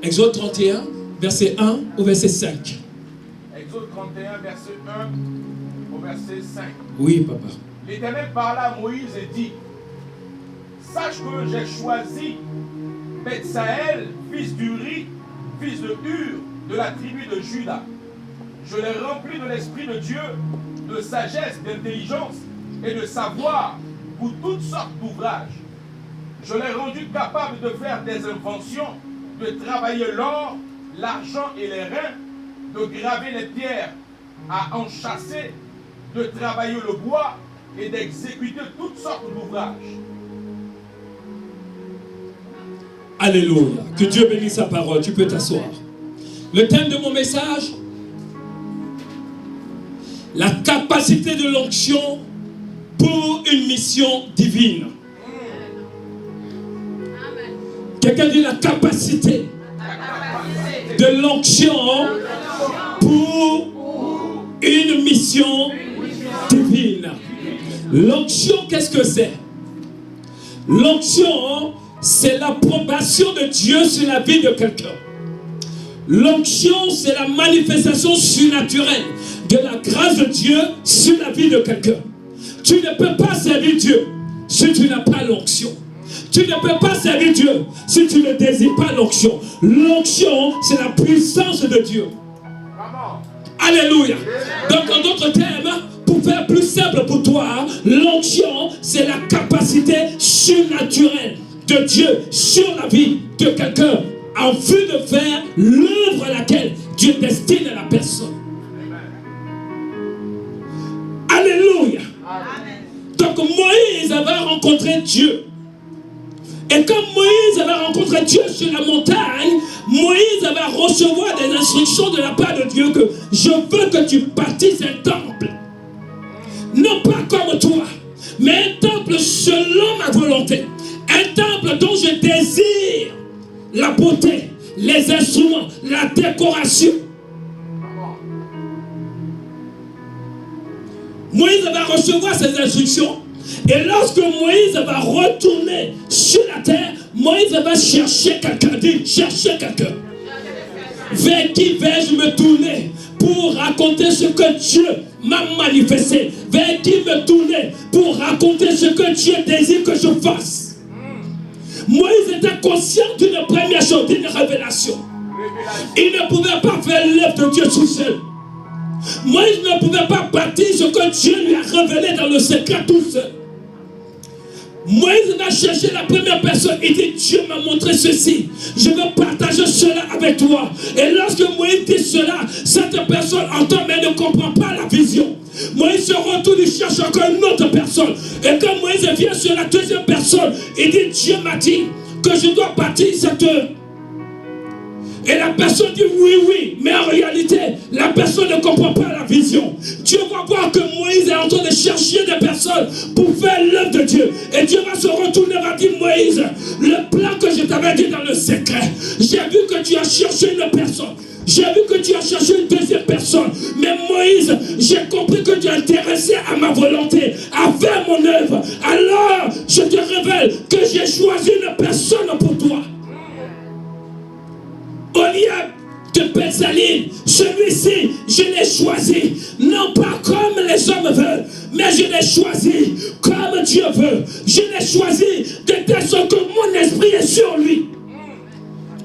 Exode 31, verset 1 au verset 5. Exode 31, verset 1 au verset 5. Oui, papa. L'Éternel parla à Moïse et dit: Sache que j'ai choisi Bethsaël, fils d'Uri, fils de Hur, de la tribu de Juda. Je l'ai rempli de l'Esprit de Dieu, de sagesse, d'intelligence et de savoir pour toutes sortes d'ouvrages. Je l'ai rendu capable de faire des inventions, de travailler l'or, l'argent et les reins, de graver les pierres à enchâsser, de travailler le bois et d'exécuter toutes sortes d'ouvrages. Alléluia. Que Dieu bénisse sa parole. Tu peux t'asseoir. Le thème de mon message: la capacité de l'onction pour une mission divine. Quelqu'un dit la capacité de l'onction pour une mission divine. L'onction, qu'est-ce que c'est? L'onction, c'est l'approbation de Dieu sur la vie de quelqu'un. L'onction, c'est la manifestation surnaturelle de la grâce de Dieu sur la vie de quelqu'un. Tu ne peux pas servir Dieu si tu n'as pas l'onction. Tu ne peux pas servir Dieu si tu ne désires pas l'onction. L'onction, c'est la puissance de Dieu. Alléluia. Donc, en d'autres termes, pour faire plus simple pour toi, l'onction, c'est la capacité surnaturelle de Dieu sur la vie de quelqu'un en vue de faire l'œuvre à laquelle Dieu destine à la personne. Alléluia. Amen. Donc Moïse avait rencontré Dieu. Et comme Moïse avait rencontré Dieu sur la montagne, Moïse avait recevoir des instructions de la part de Dieu que je veux que tu bâtisses un temple. Non pas comme toi, mais un temple selon ma volonté. Un temple dont je désire la beauté, les instruments, la décoration. Moïse va recevoir ces instructions. Et lorsque Moïse va retourner sur la terre, Moïse va chercher quelqu'un. Dit, chercher quelqu'un. Vers qui vais-je me tourner pour raconter ce que Dieu m'a manifesté? Vers qui me tourner pour raconter ce que Dieu désire que je fasse? Moïse était conscient d'une première chose, d'une révélation. Il ne pouvait pas faire l'œuvre de Dieu tout seul. Moïse ne pouvait pas bâtir ce que Dieu lui a révélé dans le secret tout seul. Moïse va chercher la première personne. Il dit, Dieu m'a montré ceci. Je veux partager cela avec toi. Et lorsque Moïse dit cela, cette personne entend mais ne comprend pas la vision. Moïse se retourne, il cherche encore une autre personne. Et quand Moïse vient sur la deuxième personne, il dit, Dieu m'a dit que je dois bâtir cette œuvre. Et la personne dit oui, mais en réalité, la personne ne comprend pas la vision. Dieu va voir que Moïse est en train de chercher des personnes pour faire l'œuvre de Dieu. Et Dieu va se retourner et va dire, Moïse, le plan que je t'avais dit dans le secret, j'ai vu que tu as cherché une personne. J'ai vu que tu as cherché une deuxième personne. Mais Moïse, j'ai compris que tu es intéressé à ma volonté, à faire mon œuvre. Alors, je te révèle que j'ai choisi une personne pour toi. Oliab de Bethsalim, celui-ci, je l'ai choisi, non pas comme les hommes veulent, mais je l'ai choisi comme Dieu veut. Je l'ai choisi de telle sorte que mon esprit est sur lui.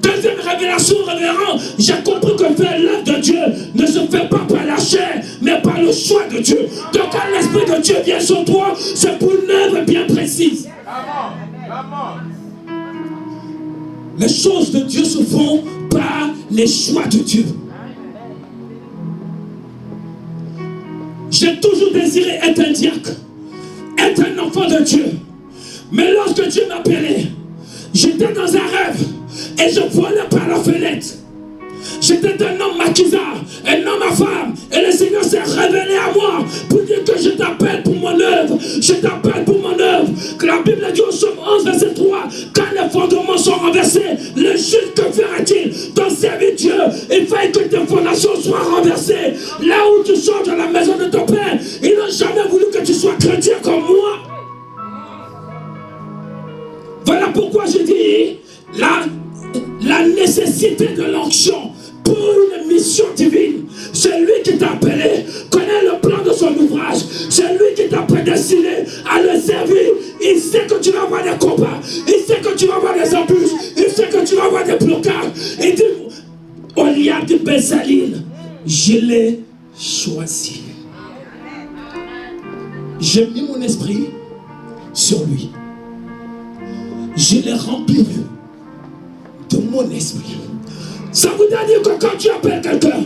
Deuxième révélation, révérend, j'ai compris que faire l'œuvre de Dieu ne se fait pas par la chair, mais par le choix de Dieu. Donc quand l'esprit de Dieu vient sur toi, c'est pour une œuvre bien précise. Les choses de Dieu se font par les choix de Dieu. J'ai toujours désiré être un diacre, être un enfant de Dieu. Mais lorsque Dieu m'appelait, j'étais dans un rêve et je volais par la fenêtre. J'étais un homme maquisard, un homme à femme. Et le Seigneur s'est révélé à moi pour dire que je t'appelle pour mon œuvre. Je t'appelle pour mon œuvre. Que la Bible dit au Somme 11, verset 3, quand les fondements sont renversés, le juste que fera-t-il? Dans servir Dieu, il faut que tes fondations soient renversées. Là où tu sors de la maison de ton père, ils n'ont jamais voulu que tu sois chrétien comme moi. Voilà pourquoi je dis, l'année nécessité de l'onction pour une mission divine. C'est lui qui t'a appelé, connaît le plan de son ouvrage. C'est lui qui t'a prédestiné à le servir. Il sait que tu vas avoir des combats. Il sait que tu vas avoir des embûches. Il sait que tu vas avoir des blocages. Il dit, Oliab de Bézaline, je l'ai choisi. J'ai mis mon esprit sur lui. Je l'ai rempli de mon esprit. Ça voudrait dire que quand tu appelles quelqu'un,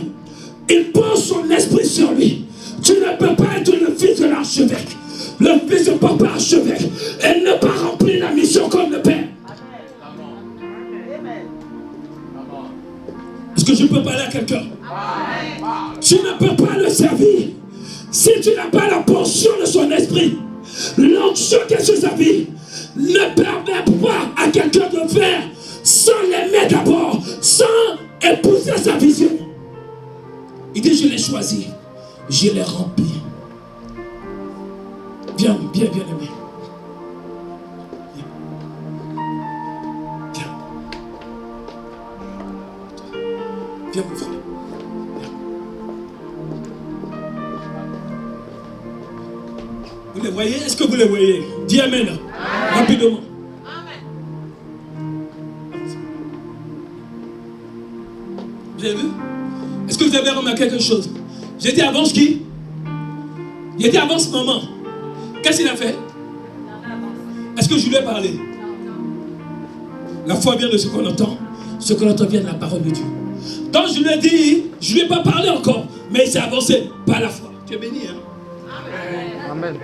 il pose son esprit sur lui. Tu ne peux pas être le fils de l'archevêque, le fils de papa archevêque, et ne pas remplir la mission comme le Père. Est-ce que je peux parler à quelqu'un? Tu ne peux pas le servir si tu n'as pas la portion de son esprit. L'onction qui est sur sa vie ne permet pas à quelqu'un de faire sans l'aimer d'abord, sans épouser sa vision. Il dit, je l'ai choisi, je l'ai rempli. Viens, bien aimé. Viens. Viens, mon frère. Viens. Vous les voyez? Est-ce que vous les voyez? Dis amen. Rapidement. Vous avez vu? Est-ce que vous avez remarqué quelque chose? J'ai dit avance qui? J'ai dit avance maman. Qu'est-ce qu'il a fait? Est-ce que je lui ai parlé? La foi vient de ce qu'on entend. Ce qu'on entend vient de la parole de Dieu. Donc je lui ai dit, je ne lui ai pas parlé encore, mais il s'est avancé par la foi. Tu es béni, hein? Amen.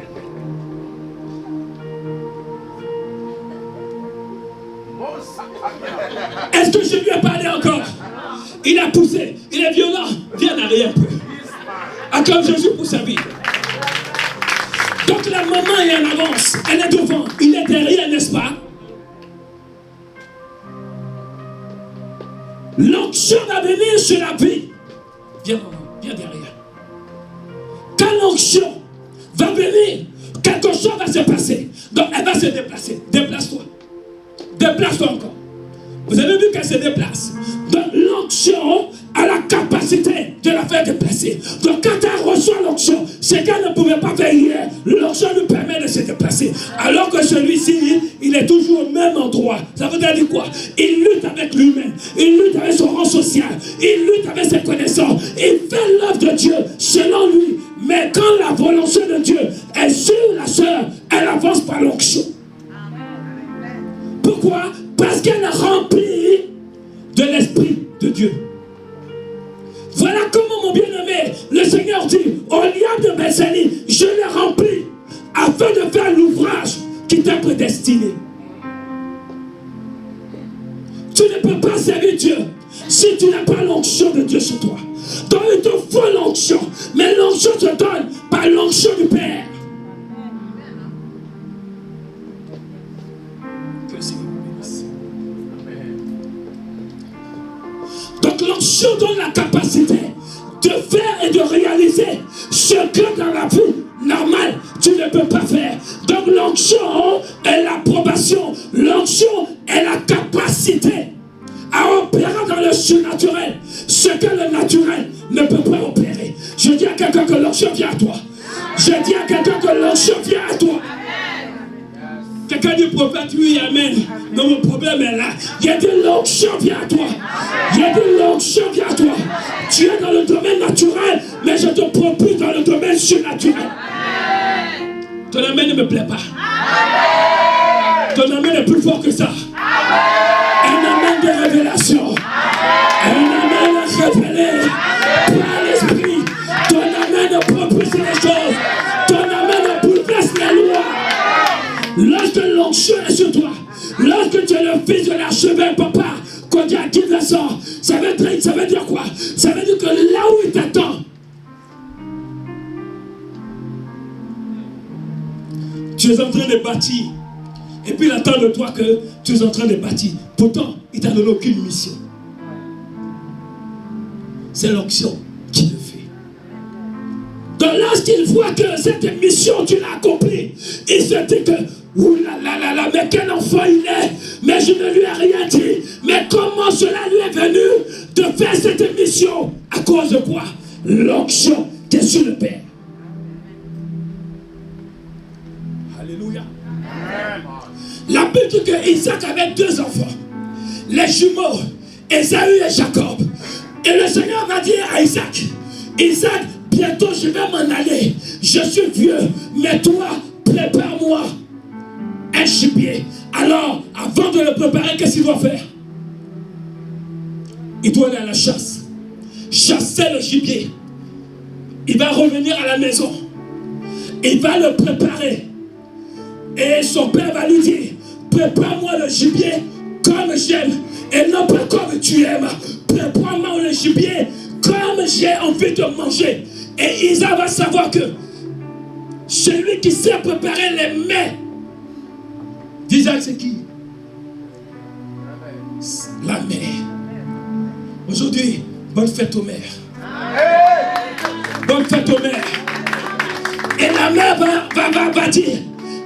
Est-ce que je lui ai parlé encore? Il a poussé, il est violent. Viens en arrière un peu. Acclame Jésus pour sa vie. Donc la maman est en avance, elle est devant, il est derrière, n'est-ce pas? L'onction va venir sur la vie. Viens maman, viens derrière. Quand l'onction va venir, quelque chose va se passer. Donc elle va se déplacer. Déplace-toi. Déplace-toi encore. Vous avez vu qu'elle se déplace. Donc l'onction a la capacité de la faire déplacer. Donc quand elle reçoit l'onction, c'est qu'elle ne pouvait pas faire hier. L'onction lui permet de se déplacer. Alors que celui-ci, il est toujours au même endroit. Ça veut dire quoi? Il lutte avec lui-même. Il lutte avec son rang social. Il lutte avec ses connaissances. Il fait l'œuvre de Dieu selon lui. Mais quand la volonté de Dieu est sur la sœur, elle avance par l'onction. Pourquoi? Parce qu'elle est remplie de l'Esprit de Dieu. Voilà comment, mon bien-aimé, le Seigneur dit, Oliab de Bézaline, je l'ai rempli afin de faire l'ouvrage qui t'a prédestiné. Tu ne peux pas servir Dieu si tu n'as pas l'onction de Dieu sur toi. Donc il te faut l'onction, mais l'onction se donne par l'onction du Père. Que le Seigneur vous bénisse. Donc l'onction donne la capacité de faire et de réaliser ce que dans la vie normale tu ne peux pas faire. Donc l'onction est l'approbation. L'onction est la capacité à opérer dans le surnaturel ce que le naturel ne peut pas opérer. Je dis à quelqu'un que l'onction vient à toi. Je dis à quelqu'un que l'onction vient à toi. Quelqu'un dit prophète, oui, amen. Mais mon problème est là. Il y a de l'onction vient à toi. Il y a de l'onction vient à toi. Tu es dans le domaine naturel, mais je te propose dans le domaine surnaturel. Ton amen ne me plaît pas. Ton amen est plus fort que ça. Un amen de révélation. Un amen révélé par l'esprit. Ton amen propulse les choses. Ton amen bouleverse les lois. Lorsque l'onction est sur toi, lorsque tu es le fils de l'archevêque, papa, quand tu as dit le sang, ça veut dire quoi? Ça veut dire que là où il t'attend, tu es en train de bâtir. Et puis il attend de toi que tu es en train de bâtir. Pourtant, il t'a donné aucune mission. C'est l'onction qui le fait. Donc lorsqu'il voit que cette mission, tu l'as accomplie, il se dit que, ouh là là là là, mais quel enfant il est, mais je ne lui ai rien dit. Mais comment cela lui est venu de faire cette mission? À cause de quoi? L'onction qui est sur le Père. Alléluia. La Bible dit que Isaac avait 2 enfants, les jumeaux, Ésaü et Jacob. Et le Seigneur va dire à Isaac, Isaac, bientôt je vais m'en aller. Je suis vieux, mais toi, prépare-moi un gibier. Alors, avant de le préparer, qu'est-ce qu'il doit faire? Il doit aller à la chasse. Chasser le gibier. Il va revenir à la maison. Il va le préparer. Et son père va lui dire, prépare-moi le gibier comme j'aime. Et non pas comme tu aimes. Prépare-moi le gibier comme j'ai envie de manger. Et Isaac va savoir que celui qui sait préparer les mets d'Isaac, c'est qui? La mère. Aujourd'hui, bonne fête aux mères. Bonne fête aux mères. Et la mère va dire,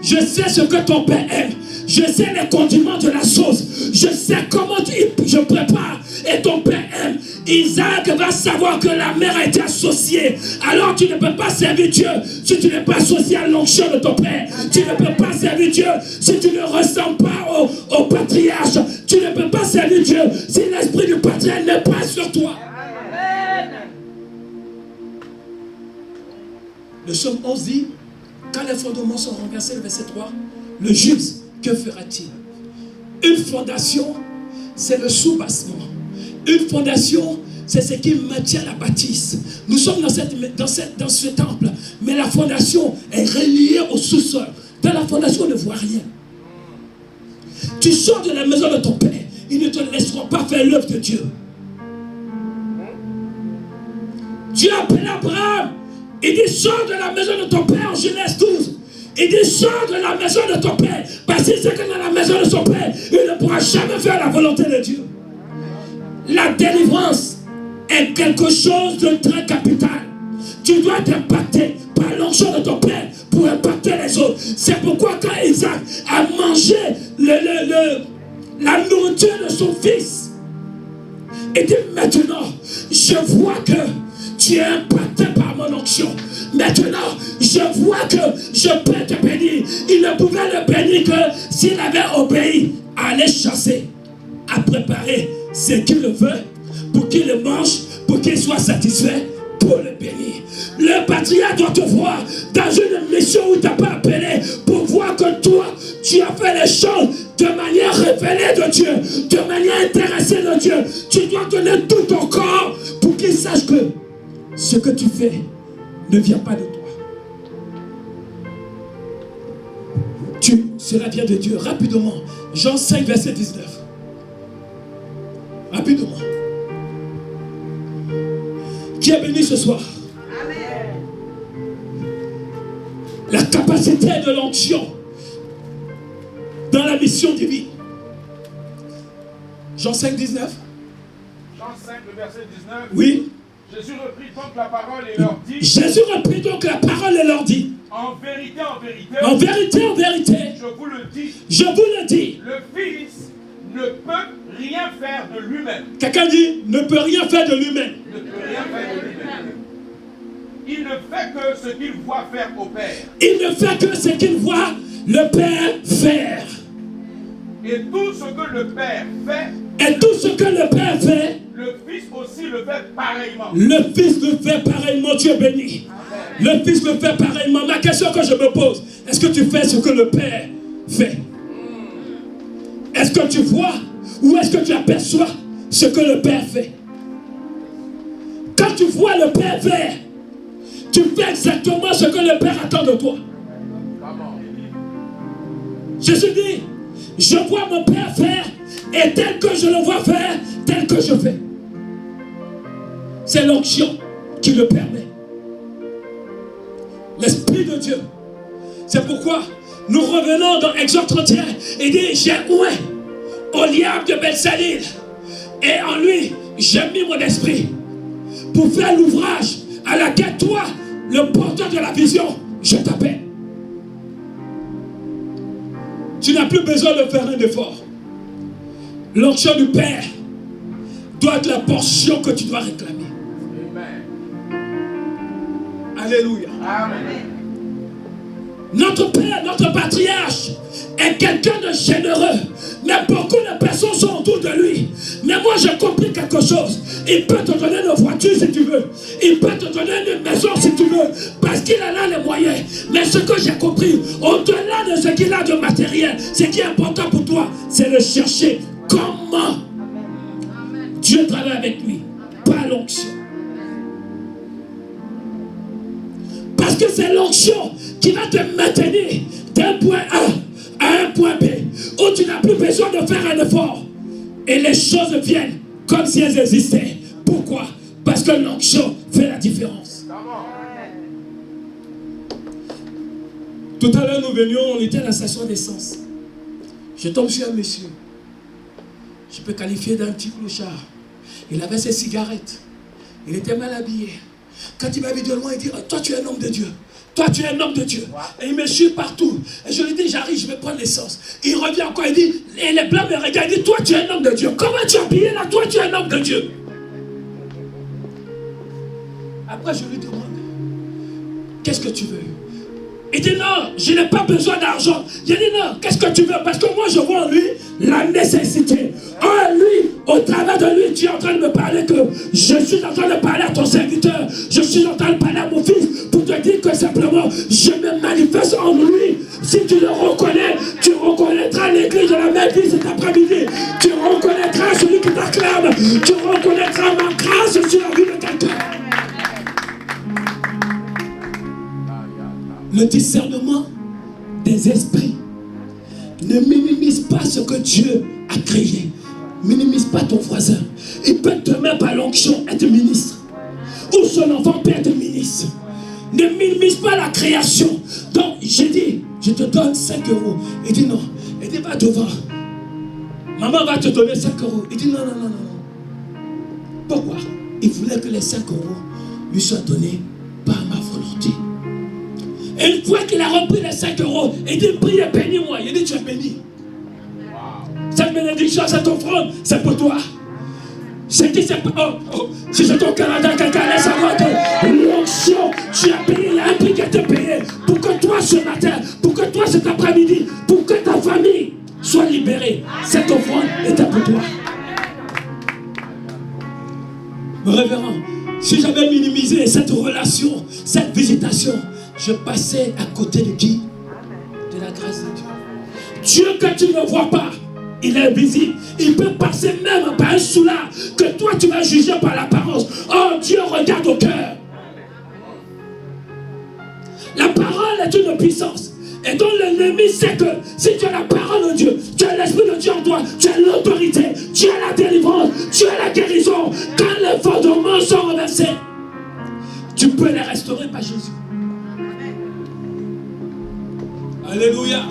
je sais ce que ton père aime. Je sais les condiments de la sauce. Je sais comment je prépare. Et ton père aime. Isaac va savoir que la mère a été associée. Alors tu ne peux pas servir Dieu si tu n'es pas associé à l'onction de ton père. Tu ne peux pas servir Dieu si tu ne ressembles pas au patriarche. Tu ne peux pas servir Dieu si l'esprit du patriarche n'est pas sur toi. Amen. Le psaume 11 dit, quand les fondements sont renversés, le verset 3, le juste, que fera-t-il? Une fondation, c'est le soubassement. Une fondation, c'est ce qui maintient la bâtisse. Nous sommes dans ce temple, mais la fondation est reliée au sous-sol. Dans la fondation, on ne voit rien. Tu sors de la maison de ton père, ils ne te laisseront pas faire l'œuvre de Dieu. Dieu appelle Abraham, il dit, sors de la maison de ton père en Genèse 12. Il dit, sors de la maison de ton père. Parce qu'il sait que dans la maison de son père, il ne pourra jamais faire la volonté de Dieu. La délivrance est quelque chose de très capital. Tu dois être impacté par l'onction de ton père pour impacter les autres. C'est pourquoi quand Isaac a mangé la nourriture de son fils, il dit, maintenant, je vois que tu es impacté par mon onction. Maintenant, je vois que je peux te bénir. Il ne pouvait le bénir que s'il avait obéi à aller chasser, à préparer ce qu'il veut, pour qu'il le mange, pour qu'il soit satisfait, pour le bénir. Le patriarche doit te voir dans une mission où tu n'as pas appelé, pour voir que toi, tu as fait les choses de manière révélée de Dieu, de manière intéressée de Dieu. Tu dois donner tout ton corps pour qu'il sache que ce que tu fais ne vient pas de toi. Cela vient de Dieu. Rapidement, Jean 5, verset 19. Rapidement. Qui est béni ce soir? Amen. La capacité de l'onction dans la mission divine. Jean 5, 19. Jean 5, le verset 19. Oui. Jésus reprit donc la parole et leur dit. Jésus reprit donc la parole et leur dit. En vérité, en vérité. En vérité, en vérité. Je vous le dis. Je vous le dis. Le Fils ne peut rien faire de lui-même. Quelqu'un dit, ne peut rien faire de lui-même. Ne peut rien faire de lui-même. Il ne fait que ce qu'il voit faire au Père. Il ne fait que ce qu'il voit le Père faire. Et tout ce que le Père fait. Et tout ce que le Père fait. Le Fils aussi le fait pareillement. Le Fils le fait pareillement. Dieu béni. Amen. Le Fils le fait pareillement. Ma question que je me pose, est-ce que tu fais ce que le Père fait? Est-ce que tu vois ou est-ce que tu aperçois ce que le Père fait? Quand tu vois le Père faire, tu fais exactement ce que le Père attend de toi. Jésus dit, je vois mon Père faire et tel que je le vois faire, tel que je fais. C'est l'onction qui le permet. L'Esprit de Dieu. C'est pourquoi nous revenons dans Exode 31 et dit, j'ai oué Oliab de Beth-Salil et en lui j'ai mis mon esprit pour faire l'ouvrage à laquelle toi le porteur de la vision, je t'appelle. Tu n'as plus besoin de faire un effort. L'onction du Père doit être la portion que tu dois réclamer. Amen. Alléluia. Amen. Notre Père, notre patriarche est quelqu'un de généreux. Mais beaucoup de personnes sont autour de lui. Mais moi j'ai compris quelque chose. Il peut te donner une voiture si tu veux. Il peut te donner une maison si tu veux. Parce qu'il en a les moyens. Mais ce que j'ai compris, au-delà de ce qu'il a de matériel, ce qui est important pour toi, c'est de chercher comment Dieu travaille avec lui. Pas l'onction. Parce que c'est l'onction qui va te maintenir d'un point A à un point B, où tu n'as plus besoin de faire un effort. Et les choses viennent comme si elles existaient. Pourquoi? Parce que l'onction fait la différence. Tout à l'heure, nous venions, on était à la station d'essence. Je tombe sur un monsieur. Je peux qualifier d'un petit clochard. Il avait ses cigarettes. Il était mal habillé. Quand il m'a vu de loin, il dit, oh, toi tu es un homme de Dieu. Toi tu es un homme de Dieu. Et il me suit partout. Et je lui dis, j'arrive, je vais prendre l'essence. Il revient encore, il dit, et les blancs me regardent, il dit, toi tu es un homme de Dieu. Comment tu es habillé là? Toi tu es un homme de Dieu. Après je lui demande, qu'est-ce que tu veux? Il dit non, je n'ai pas besoin d'argent. Je dis non, qu'est-ce que tu veux? Parce que moi je vois en lui la nécessité. En lui, au travers de lui, tu es en train de me parler que je suis en train de parler à ton serviteur. Je suis en train de parler à mon fils pour te dire que simplement je me manifeste en lui. Si tu le reconnais, tu reconnaîtras l'église de la même vie cet après-midi. Tu reconnaîtras celui qui t'acclame. Tu reconnaîtras ma grâce sur la vie de quelqu'un. Le discernement des esprits ne minimise pas ce que Dieu a créé. Minimise pas ton voisin. Il peut demain par l'onction être ministre. Ou son enfant peut être ministre. Ne minimise pas la création. Donc j'ai dit, je te donne 5 €. Il dit non. Il dit va devant. Maman va te donner 5 €. Il dit non, non, non, non. Pourquoi? Il voulait que les 5 € lui soient donnés par ma volonté. Et une fois qu'il a repris les 5 €, il dit, prie et bénis-moi. Il dit, tu es béni. Cette bénédiction, cette offrande, c'est pour toi. C'est qui c'est pour... si c'est ton Canada, quelqu'un laisse savoir que l'onction, tu as payé, il y a un prix qui a été payé. Pour que toi ce matin, pour que toi cet après-midi, pour que ta famille soit libérée. Cette offrande était pour toi. Révérend, si j'avais minimisé cette relation, cette visitation, je passais à côté de qui? De la grâce de Dieu. Dieu que tu ne vois pas, il est invisible. Il peut passer même par un soulard que toi tu vas juger par l'apparence. Oh, Dieu regarde au cœur. La parole est une puissance. Et donc l'ennemi sait que si tu as la parole de Dieu, tu as l'esprit de Dieu en toi, tu as l'autorité, tu as la délivrance, tu as la guérison. Quand les fondements sont renversés, tu peux les restaurer par Jésus. Alléluia.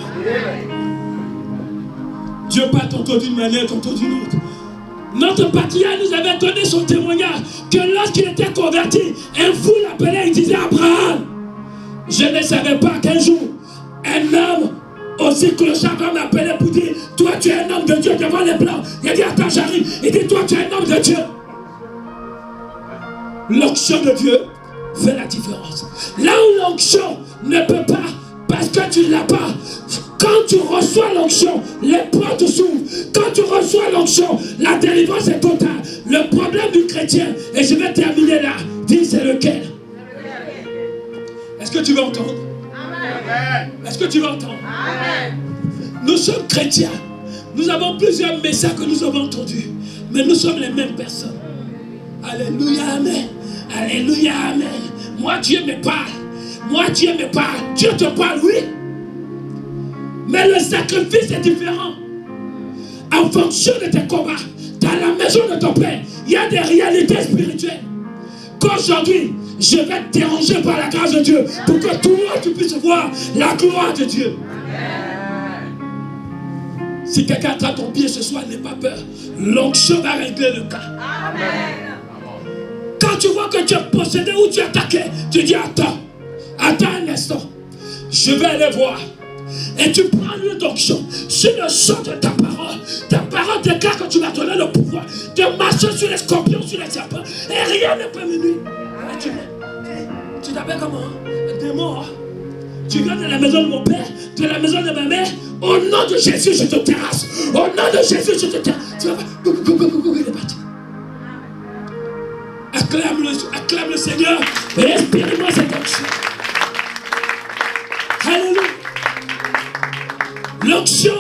Dieu parle tantôt d'une manière, tantôt d'une autre. Notre patriarche nous avait donné son témoignage que lorsqu'il était converti, un fou l'appelait, il disait Abraham. Je ne savais pas qu'un jour, un homme aussi clochard va m'appeler pour dire, toi tu es un homme de Dieu devant les blancs. Il dit, attends, j'arrive. Il dit, toi tu es un homme de Dieu. L'onction de Dieu fait la différence. Là où l'onction ne peut pas, parce que tu ne l'as pas. Quand tu reçois l'onction, les portes s'ouvrent. Quand tu reçois l'onction, la délivrance est totale. Le problème du chrétien, et je vais terminer là, dis c'est lequel? Est-ce que tu veux entendre? Amen. Est-ce que tu veux entendre? Amen. Nous sommes chrétiens. Nous avons plusieurs messages que nous avons entendus. Mais nous sommes les mêmes personnes. Alléluia, amen. Alléluia, amen. Moi, Dieu me parle. Moi, Dieu me parle. Dieu te parle, oui. Mais le sacrifice est différent. En fonction de tes combats, dans la maison de ton Père, il y a des réalités spirituelles. Qu'aujourd'hui, je vais te déranger par la grâce de Dieu pour que toi, tu puisses voir la gloire de Dieu. Si quelqu'un attrape ton pied ce soir, n'aie pas peur. L'onction va régler le cas. Amen. Quand tu vois que tu es possédé ou tu es attaqué, tu dis attends. Attends un instant. Je vais aller voir. Et tu prends l'huile d'onction sur le sang de ta parole. Ta parole déclare que tu vas donner le pouvoir de marcher sur les scorpions, sur les serpents. Et rien ne peut me nuire. Tu t'appelles comment? Un démon. Tu viens de la maison de mon père, de la maison de ma mère. Au nom de Jésus, je te terrasse. Au nom de Jésus, je te terrasse. Tu vas pas. Il est parti. Acclame le Seigneur et expérimente cette onction. Alléluia. L'onction,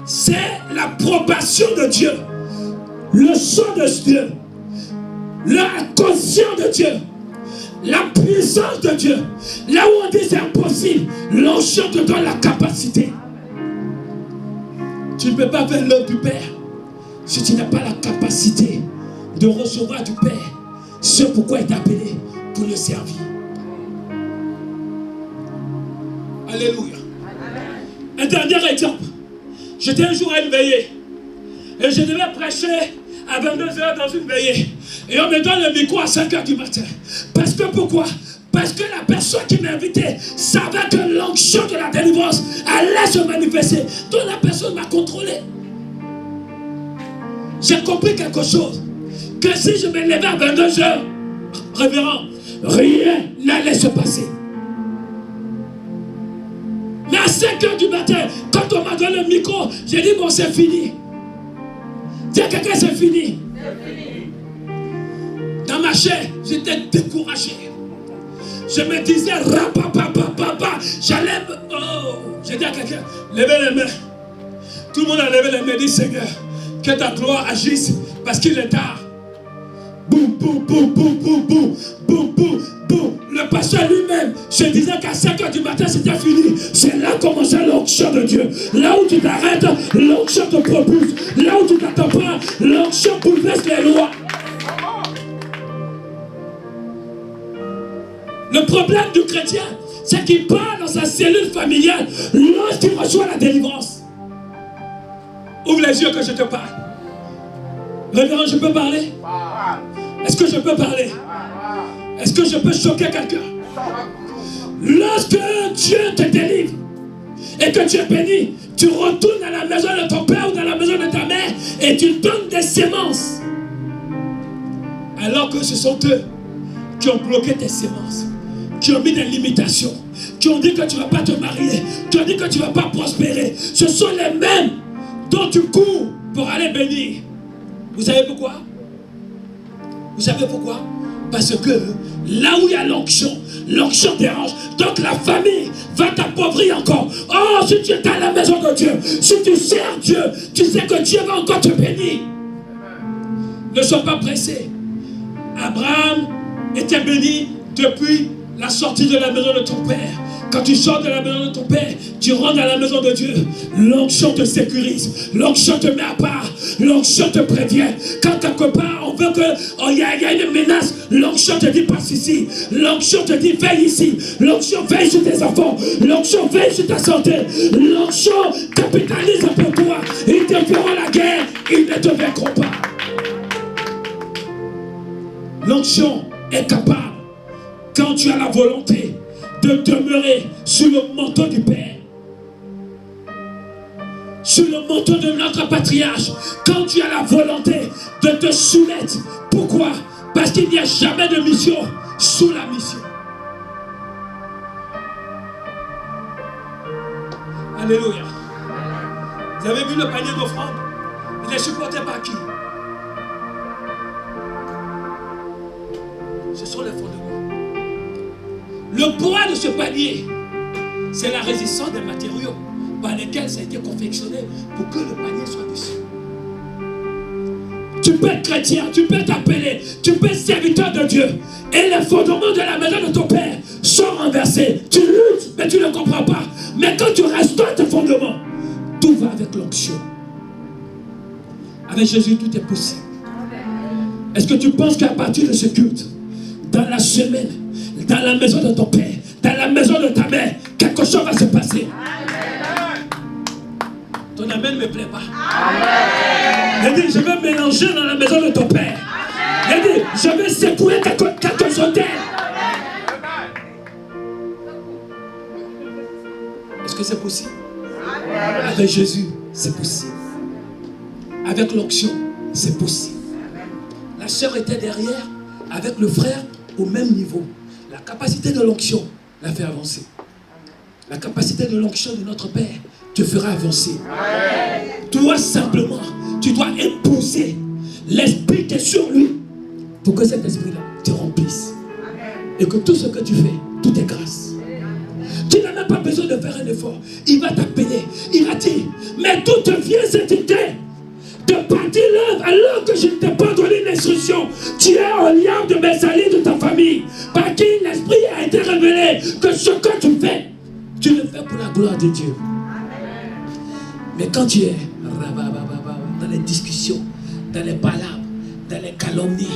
c'est l'approbation de Dieu, le sang de Dieu, la conscience de Dieu, la puissance de Dieu. Là où on dit c'est impossible, l'onction te donne la capacité. Tu ne peux pas faire l'œuvre du Père si tu n'as pas la capacité de recevoir du Père ce pourquoi il t'a appelé pour le servir. Alléluia. Un dernier exemple. J'étais un jour à une veillée et je devais prêcher à 22h dans une veillée. Et on me donne le micro à 5h du matin. Parce que pourquoi? Parce que la personne qui m'a invité savait que l'onction de la délivrance allait se manifester. Donc la personne m'a contrôlé. J'ai compris quelque chose. Que si je me levais à 22h, révérend, rien n'allait se passer. Mais à 5h du matin, quand on m'a donné le micro, j'ai dit bon, c'est fini. Dis à quelqu'un, c'est fini. Dans ma chair, j'étais découragé. Je me disais, rapapapapapa, j'allais me... Oh, j'ai dit à quelqu'un, levez les mains. Tout le monde a levé les mains, dit Seigneur, que ta gloire agisse parce qu'il est tard. Boum, boum, boum, boum, boum, boum, boum, boum, boum. Le pasteur lui-même se disait qu'à 5h du matin c'était fini. C'est là commençait l'onction de Dieu. Là où tu t'arrêtes, l'onction te propulse. Là où tu t'attends pas, l'onction bouleverse les lois. Le problème du chrétien, c'est qu'il part dans sa cellule familiale lorsqu'il reçoit la délivrance. Ouvre les yeux que je te parle. Révérend, je peux parler? Est-ce que je peux parler? Est-ce que je peux choquer quelqu'un? Lorsque Dieu te délivre et que tu es béni, tu retournes dans la maison de ton père ou dans la maison de ta mère et tu donnes des semences. Alors que ce sont eux qui ont bloqué tes semences, qui ont mis des limitations, qui ont dit que tu ne vas pas te marier, qui ont dit que tu ne vas pas prospérer. Ce sont les mêmes dont tu cours pour aller bénir. Vous savez pourquoi? Vous savez pourquoi? Parce que là où il y a l'onction dérange. Donc la famille va t'appauvrir encore. Oh, si tu es à la maison de Dieu, si tu sers Dieu, tu sais que Dieu va encore te bénir. Ne sois pas pressé. Abraham était béni depuis la sortie de la maison de ton père. Quand tu sors de la maison de ton père, tu rentres dans la maison de Dieu. L'onction te sécurise. L'onction te met à part. L'onction te prévient. Quand quelque part on veut qu'il y a une menace, l'onction te dit passe ici. L'onction te dit veille ici. L'onction veille sur tes enfants. L'onction veille sur ta santé. L'onction capitalise pour toi. Ils te feront la guerre. Ils ne te vaincront pas. L'onction est capable, quand tu as la volonté de demeurer sur le manteau du Père, sur le manteau de notre patriarche, quand tu as la volonté de te soumettre. Pourquoi? Parce qu'il n'y a jamais de mission sous la mission. Alléluia. Vous avez vu le panier d'offrande? Il est supporté par qui? Ce sont les fondements. Le poids de ce panier, c'est la résistance des matériaux par lesquels ça a été confectionné pour que le panier soit dessus. Tu peux être chrétien, tu peux t'appeler, tu peux être serviteur de Dieu. Et les fondements de la maison de ton père sont renversés. Tu luttes, mais tu ne comprends pas. Mais quand tu restaures tes fondements, tout va avec l'onction. Avec Jésus, tout est possible. Est-ce que tu penses qu'à partir de ce culte, dans la semaine, dans la maison de ton père, dans la maison de ta mère, quelque chose va se passer? Ton amen ne me plaît pas. Il dit, je vais mélanger dans la maison de ton père. Il dit, je vais secouer quelques hôtels. c'est possible. Avec Jésus, c'est possible. Avec l'onction, c'est possible. La sœur était derrière, avec le frère, au même niveau. La capacité de l'onction l'a fait avancer. La capacité de l'onction de notre Père te fera avancer. Toi, simplement, tu dois épouser l'esprit qui est sur lui pour que cet esprit-là te remplisse. Et que tout ce que tu fais, tout est grâce. Tu n'as même pas besoin de faire un effort. Il va t'appeler. Il va dire, mais d'où te vient cette idée de partir l'œuvre alors que je ne t'ai pas donné l'instruction? Tu es en lien de mes alliés de ta famille, par qui l'esprit a été révélé que ce que tu fais, tu le fais pour la gloire de Dieu. Mais quand tu es dans les discussions, dans les palabres, dans les calomnies,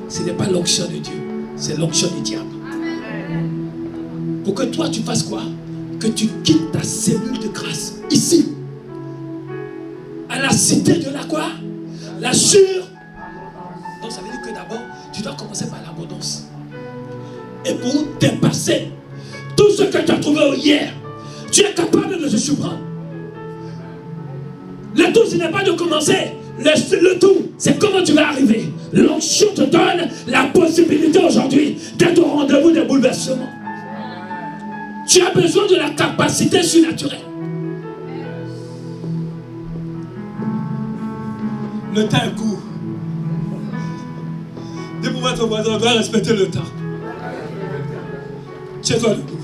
ce n'est pas l'onction de Dieu, c'est l'onction du diable. Pour que toi tu fasses quoi? Que tu quittes ta cellule de grâce ici, à la cité de la quoi? La sûre. Donc ça veut dire que d'abord tu dois commencer par l'abondance. Et pour dépasser tout ce que tu as trouvé hier, tu es capable de te surprendre. Le tout, ce n'est pas de commencer. Le tout, c'est comment tu vas arriver. L'onction te donne la possibilité aujourd'hui d'être au rendez-vous des bouleversements. Tu as besoin de la capacité surnaturelle. Le temps est court. Dis pour votre voisin, on doit respecter le temps. Tiens-toi debout.